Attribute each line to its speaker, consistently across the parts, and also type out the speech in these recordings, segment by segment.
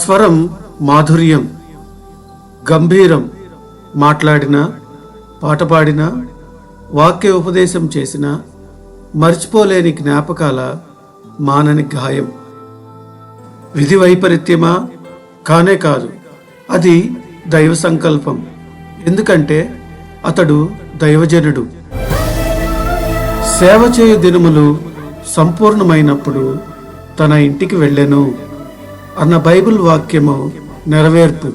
Speaker 1: స్వరం మాధుర్యం, గంభీరం. మాట్లాడినా, పాట పాడినా, వాక్య ఉపదేశం చేసినా మర్చిపోలేని జ్ఞాపకాల మానని గాయం. విధి వైపరీత్యమా? కానే కాదు. అది దైవ సంకల్పం. ఎందుకంటే అతడు దైవజనుడు. సేవ చేయు దినములు సంపూర్ణమైనప్పుడు తన ఇంటికి వెళ్ళెను అన్న బైబిల్ వాక్యము నెరవేర్పు.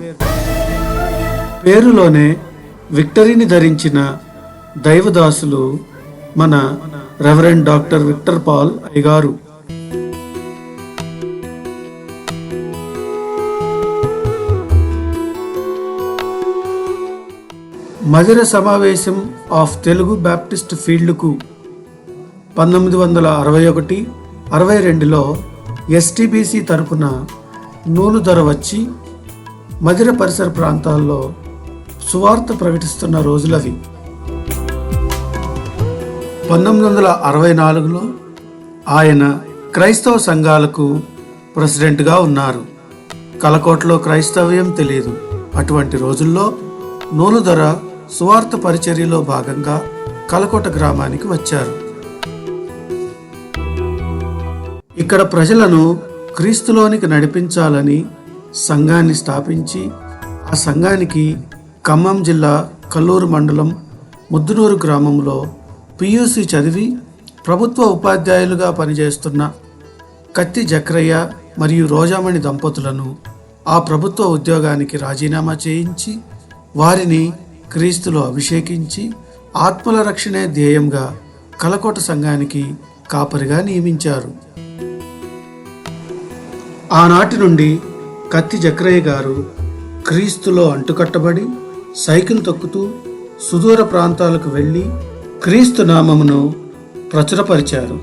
Speaker 1: పేరులోనే విక్టరీని ధరించిన దైవదాసులు మన రెవరెండ్ డాక్టర్ విక్టర్ పాల్ అయ్యగారు. మదిర సమావేశం ఆఫ్ తెలుగు బ్యాప్టిస్ట్ ఫీల్డ్కు 1961-62లో ఎస్టీబీసీ తరపున నూలు ధర వచ్చి మదిర పరిసర ప్రాంతాల్లో సువార్త ప్రకటిస్తున్న రోజులవి. 1964లో ఆయన క్రైస్తవ సంఘాలకు ప్రెసిడెంట్గా ఉన్నారు. కలకోటలో క్రైస్తవ్యం తెలియదు. అటువంటి రోజుల్లో నూలు ధర సువార్త పరిచర్యలో భాగంగా కలకోట గ్రామానికి వచ్చారు. ఇక్కడ ప్రజలను క్రీస్తులోనికి నడిపించాలని సంఘాన్ని స్థాపించి ఆ సంఘానికి ఖమ్మం జిల్లా కల్లూరు మండలం ముద్దునూరు గ్రామంలో పియూసీ చదివి ప్రభుత్వ ఉపాధ్యాయులుగా పనిచేస్తున్న కత్తి జక్రయ్య మరియు రోజామణి దంపతులను ఆ ప్రభుత్వ ఉద్యోగానికి రాజీనామా చేయించి వారిని క్రీస్తులో అభిషేకించి ఆత్మల రక్షణే ధ్యేయంగా కలకోట సంఘానికి కాపరిగా నియమించారు. ఆనాటి నుండి కత్తి జక్రయ్య గారు క్రీస్తులో అంటుకట్టబడి సైకిల్ తొక్కుతూ సుదూర ప్రాంతాలకు వెళ్ళి క్రీస్తు నామమును ప్రచురపరిచారు.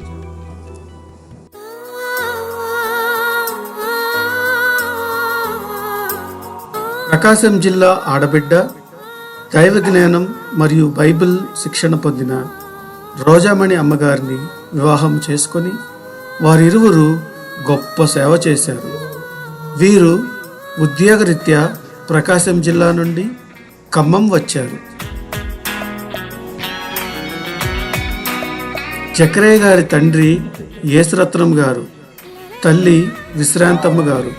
Speaker 1: ప్రకాశం జిల్లా ఆడబిడ్డ, దైవ జ్ఞానం మరియు బైబిల్ శిక్షణ పొందిన రోజామణి అమ్మగారిని వివాహం చేసుకొని వారిరువురు గొప్ప సేవ చేశారు. వీరు ఉద్యోగరీత్యా ప్రకాశం జిల్లా నుండి ఖమ్మం వచ్చారు. జక్రయ్య గారి తండ్రి యేసురత్నం గారు, తల్లి విశ్రాంతమ్మ గారు.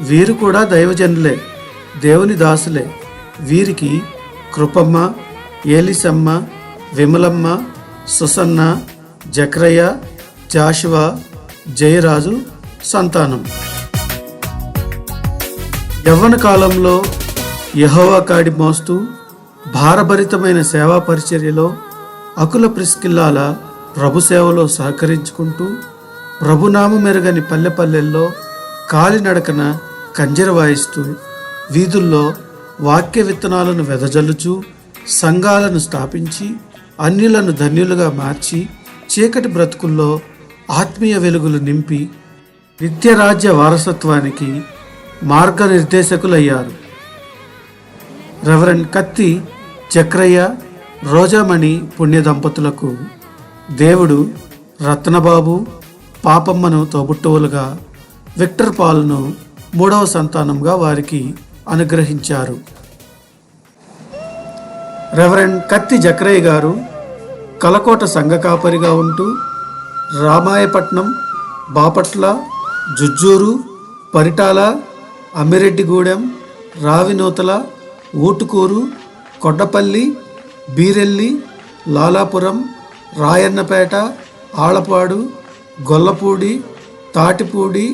Speaker 1: వీరు కూడా దైవజనులే, దేవుని దాసులే. వీరికి కృపమ్మ, ఏలిసమ్మ, విమలమ్మ, సుసన్న, జక్రయ్య, జాషువా, జయరాజు సంతానం. యవ్వన కాలంలో యెహోవా కాడి మోస్తూ భారభరితమైన సేవా పరిచర్యలో అకుల ప్రిస్కిల్లాల ప్రభు సేవలో సహకరించుకుంటూ ప్రభునామ మెరుగని పల్లెపల్లెల్లో కాలినడకన కంజర వాయిస్తూ వీధుల్లో వాక్య విత్తనాలను వెదజల్లుచూ సంఘాలను స్థాపించి అన్యులను ధన్యులుగా మార్చి చీకటి బ్రతుకుల్లో ఆత్మీయ వెలుగులు నింపి నిత్యరాజ్య వారసత్వానికి మార్గనిర్దేశకులయ్యారు. రెవరెండ్ కత్తి జక్రయ్య, రోజామణి పుణ్య దంపతులకు దేవుడు రత్నబాబు, పాపమ్మను తోబుట్టువులుగా, విక్టర్ పాల్ను 3వ సంతానంగా వారికి అనుగ్రహించారు. రెవరెండ్ కత్తి జక్రయ్య గారు కలకోట సంఘ కాపరిగా ఉంటూ రామాయపట్నం, బాపట్ల, జుజ్జూరు, పరిటాల, అమ్మిరెడ్డిగూడెం, రావినూతల, ఊటుకూరు, కొడ్డపల్లి, బీరెల్లి, లాలాపురం, రాయన్నపేట, ఆలపాడు, గొల్లపూడి, తాటిపూడి,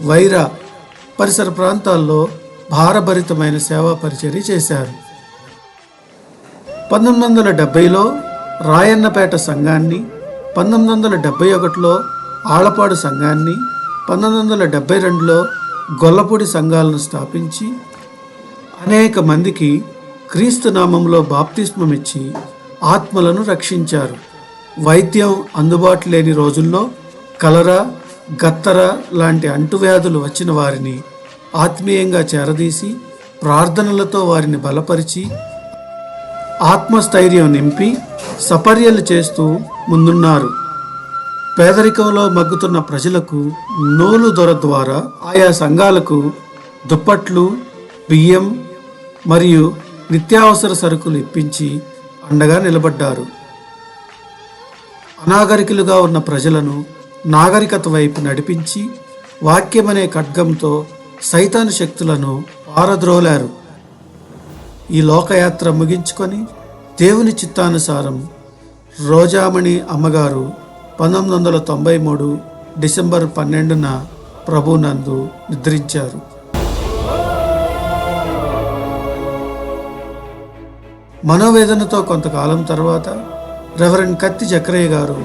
Speaker 1: వైరా పరిసర ప్రాంతాల్లో భారభరితమైన సేవా పరిచర్య చేశారు. 1970లో రాయన్నపేట సంఘాన్ని, 1971లో ఆలపాడు సంఘాన్ని, 1972లో గొల్లపూడి సంఘాలను స్థాపించి అనేక మందికి క్రీస్తు నామంలో బాప్తిస్మం ఇచ్చి ఆత్మలను రక్షించారు. వైద్యం అందుబాటు లేని రోజుల్లో కలరా, గత్తర లాంటి అంటువ్యాధులు వచ్చిన వారిని ఆత్మీయంగా చేరదీసి ప్రార్థనలతో వారిని బలపరిచి ఆత్మస్థైర్యం నింపి సపర్యలు చేస్తూ ముందున్నారు. పేదరికంలో మగ్గుతున్న ప్రజలకు నూలు దొర ద్వారా ఆయా సంఘాలకు దుప్పట్లు, బియ్యం మరియు నిత్యావసర సరుకులు ఇప్పించి అండగా నిలబడ్డారు. అనాగరికులుగా ఉన్న ప్రజలను నాగరికత వైపు నడిపించి వాక్యమనే ఖడ్గంతో సైతాను శక్తులను పారద్రోలారు. ఈ లోకయాత్ర ముగించుకొని దేవుని చిత్తానుసారం రోజామణి అమ్మగారు 1993 డిసెంబర్ 12న ప్రభునందు నిద్రించారు. మనోవేదనతో కొంతకాలం తర్వాత రెవరెండ్ కత్తి జకరయ్య గారు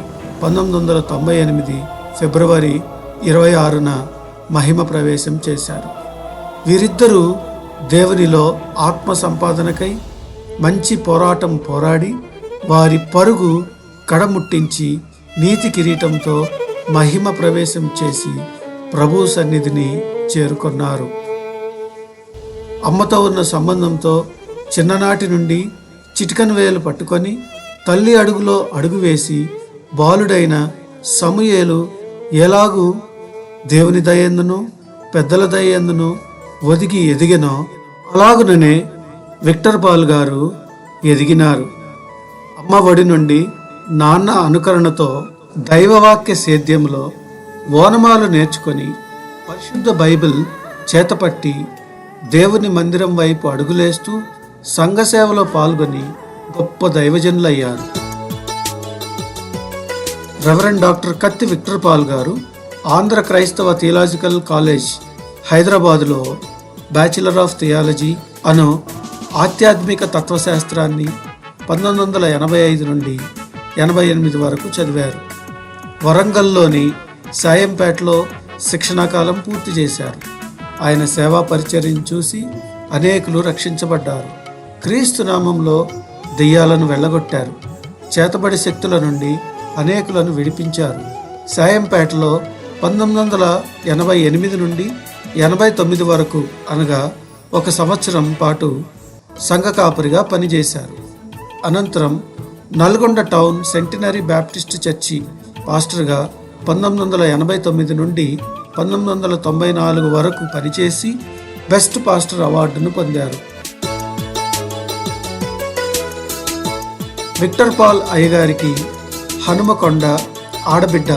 Speaker 1: 1998 ఫిబ్రవరి 26న మహిమ ప్రవేశం చేశారు. వీరిద్దరూ దేవునిలో ఆత్మ సంపాదనకై మంచి పోరాటం పోరాడి వారి పరుగు కడముట్టించి నీతి కిరీటంతో మహిమ ప్రవేశం చేసి ప్రభు సన్నిధిని చేరుకున్నారు. అమ్మతో ఉన్న సంబంధంతో చిన్ననాటి నుండి చిటికన్ వేలు పట్టుకొని తల్లి అడుగులో అడుగు వేసి బాలుడైన సమూయేలు ఎలాగూ దేవుని దయందును పెద్దల దయందును ఒదిగి ఎదిగినో అలాగుననే విక్టర్ పాల్ గారు ఎదిగినారు. అమ్మ ఒడి నుండి నాన్న అనుకరణతో దైవవాక్య సేద్యంలో ఓనమాలు నేర్చుకొని పరిశుద్ధ బైబిల్ చేతపట్టి దేవుని మందిరం వైపు అడుగులేస్తూ సంఘ సేవలో పాల్గొని గొప్ప దైవజనులయ్యారు. రెవరెండ్ డాక్టర్ కత్తి విక్టర్ పాల్ గారు ఆంధ్ర క్రైస్తవ థియలాజికల్ కాలేజ్ హైదరాబాదులో బ్యాచిలర్ ఆఫ్ థియాలజీ అను ఆధ్యాత్మిక తత్వశాస్త్రాన్ని 1985 నుండి 88 వరకు చదివారు. వరంగల్లోని సాయంపేటలో శిక్షణాకాలం పూర్తి చేశారు. ఆయన సేవా పరిచర్యను చూసి అనేకులు రక్షించబడ్డారు. క్రీస్తు నామంలో దెయ్యాలను వెళ్ళగొట్టారు. చేతబడి శక్తుల నుండి అనేకులను విడిపించారు. సాయంపేటలో 1988 నుండి 89 వరకు అనగా 1 సంవత్సరం పాటు సంఘ కాపరిగా పనిచేశారు. అనంతరం Nalgonda town centenary baptist church పాస్టర్గా 1989 నుండి 1994 వరకు పనిచేసి బెస్ట్ పాస్టర్ అవార్డును పొందారు. విక్టర్ పాల్ అయ్యగారికి హనుమకొండ ఆడబిడ్డ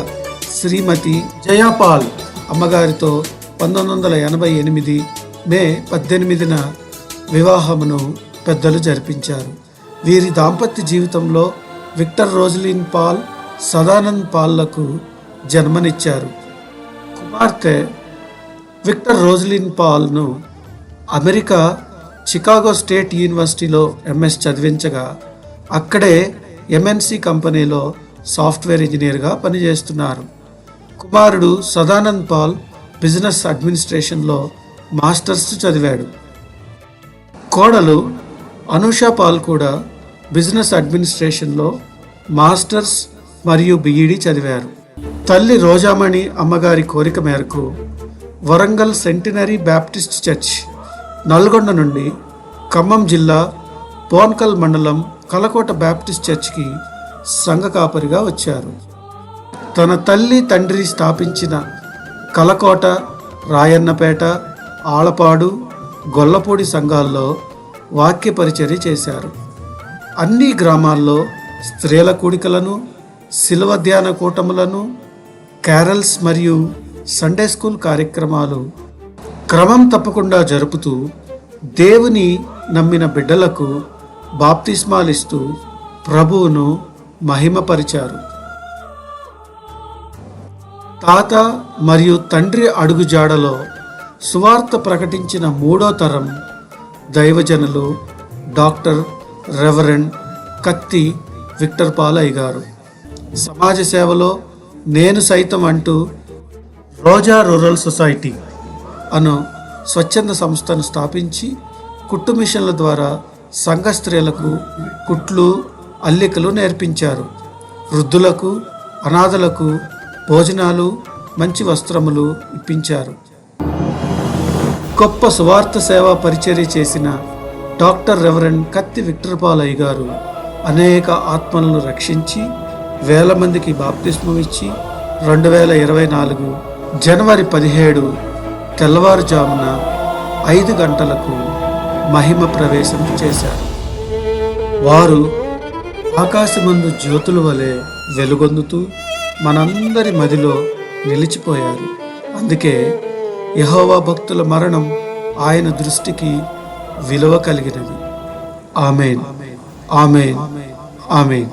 Speaker 1: శ్రీమతి జయాపాల్ అమ్మగారితో 1988 మే 18న వివాహమును పెద్దలు జరిపించారు. వీరి దాంపత్య జీవితంలో విక్టర్ రోజలిన్ పాల్, సదానంద్ పాల్లకు జన్మనిచ్చారు. కుమార్తె విక్టర్ రోజలిన్ పాల్ను అమెరికా చికాగో స్టేట్ యూనివర్సిటీలో ఎంఎస్ చదివించగా అక్కడే ఎంఎన్సి కంపెనీలో సాఫ్ట్వేర్ ఇంజనీర్గా పనిచేస్తున్నారు. కుమారుడు సదానంద్ పాల్ బిజినెస్ అడ్మినిస్ట్రేషన్లో మాస్టర్స్ చదివాడు. కోడలు అనూషా పాల్ కూడా బిజినెస్ అడ్మినిస్ట్రేషన్లో మాస్టర్స్ మరియు బిఈడి చదివారు. తల్లి రోజామణి అమ్మగారి కోరిక మేరకు Warangal centenary Baptist church Nalgonda నుండి ఖమ్మం జిల్లా పోన్కల్ మండలం కలకోట బ్యాప్టిస్ట్ చర్చ్కి సంఘ కాపరిగా వచ్చారు. తన తల్లి తండ్రి స్థాపించిన కలకోట, రాయన్నపేట, ఆలపాడు, గొల్లపూడి సంఘాల్లో వాక్య పరిచర్య చేశారు. అన్ని గ్రామాల్లో స్త్రీల కూడికలను, శిలువ ధ్యాన కూటములను, క్యారల్స్ మరియు సండే స్కూల్ కార్యక్రమాలు క్రమం తప్పకుండా జరుపుతూ దేవుని నమ్మిన బిడ్డలకు బాప్తిస్మాలిస్తూ ప్రభువును మహిమపరిచారు. తాత మరియు తండ్రి అడుగుజాడలో సువార్త ప్రకటించిన 3వ తరం దైవజనులు డాక్టర్ రెవరెండ్ కత్తి విక్టర్ పాల్ అయ్యగారు. సమాజ సేవలో నేను సైతం అంటూ రోజా రూరల్ సొసైటీ అను స్వచ్ఛంద సంస్థను స్థాపించి కుట్టు మిషన్ల ద్వారా సంఘ స్త్రీలకు కుట్లు, అల్లికలు నేర్పించారు. వృద్ధులకు, అనాథలకు భోజనాలు, మంచి వస్త్రములు ఇప్పించారు. గొప్ప సువార్త సేవా పరిచర్య చేసిన డాక్టర్ రెవరెండ్ కత్తి విక్టర్ పాల్ అయ్యగారు అనేక ఆత్మలను రక్షించి వేల మందికి బాప్తిస్మం ఇచ్చి 2024 జనవరి 17 తెల్లవారుజామున 5 గంటలకు మహిమ ప్రవేశం చేశారు. వారు ఆకాశమందు జ్యోతుల వలె వెలుగొందుతూ మనందరి మదిలో నిలిచిపోయారు. అందుకే యెహోవా భక్తుల మరణం ఆయన దృష్టికి విలువ కలిగినది. ఆమేన్, ఆమేన్, ఆమేన్.